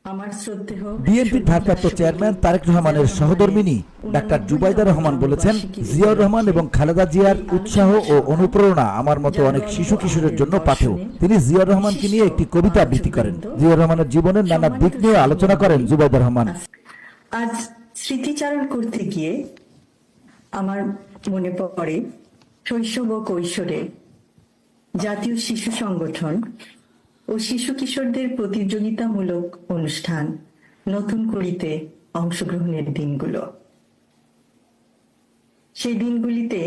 বিএনপির ভারপ্রাপ্ত চেয়ারম্যান তারেক রহমানের সহধর্মিণী ডাক্তার জুবাইদা রহমান বলেছেন, জিয়াউর রহমান এবং খালেদা জিয়ার উৎসাহ ও অনুপ্রেরণা আমার মতো অনেক শিশু কিশোরের জন্য পাথেয়। তিনি জিয়াউর রহমানকে নিয়ে একটি কবিতা আবৃত্তি করেন। জিয়াউর রহমানের জীবনের নানা দিক নিয়ে আলোচনা করেন জুবাইদা রহমান। আজ স্মৃতিচারণ করতে গিয়ে আমার মনে পড়ে শৈশব ও কৈশোরে জাতীয় শিশু সংগঠন ও শিশু কিশোরদের প্রতিযোগিতামূলক অনুষ্ঠান নতুন করিতে অংশগ্রহণের দিনগুলো। সেই দিনগুলিতে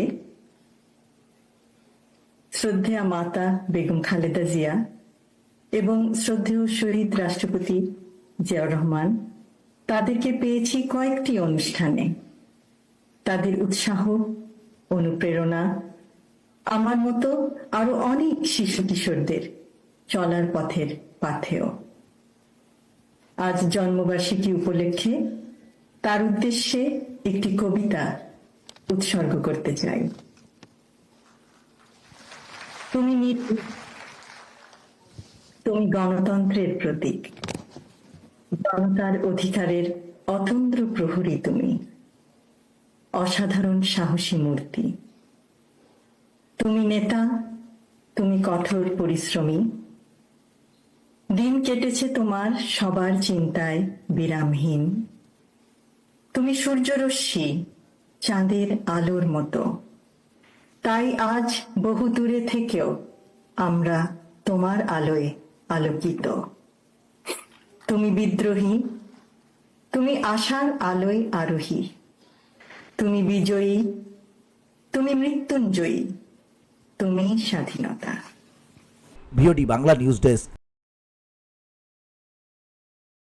শ্রদ্ধেয়া মাতা বেগম খালেদা জিয়া এবং শ্রদ্ধেয় শহীদ রাষ্ট্রপতি জিয়াউর রহমান তাদেরকে পেয়েছি কয়েকটি অনুষ্ঠানে। তাদের উৎসাহ, অনুপ্রেরণা আমার মতো আরো অনেক শিশু কিশোরদের চলার পথের পাথেয়। আজ জন্মবার্ষিকী উপলক্ষে তার উদ্দেশ্যে একটি কবিতা উৎসর্গ করতে চাই। তুমি গণতন্ত্রের প্রতীক, জনতার অধিকারের অতন্দ্র প্রহরী। তুমি অসাধারণ সাহসী মূর্তি। তুমি নেতা, তুমি কঠোর পরিশ্রমী। দিন কেটেছে তোমার সবার চিন্তায় বিরামহীন। তুমি সূর্যরশ্মি, চাঁদের আলোর মতো। তাই আজ বহু দূরে থেকেও আমরা তোমার আলোয় আলোকিত। তুমি বিদ্রোহী, তুমি আশার আলোয় আরোহী। তুমি বিজয়ী, তুমি মৃত্যুঞ্জয়ী, তুমি স্বাধীনতা। VOD Bangla news desk.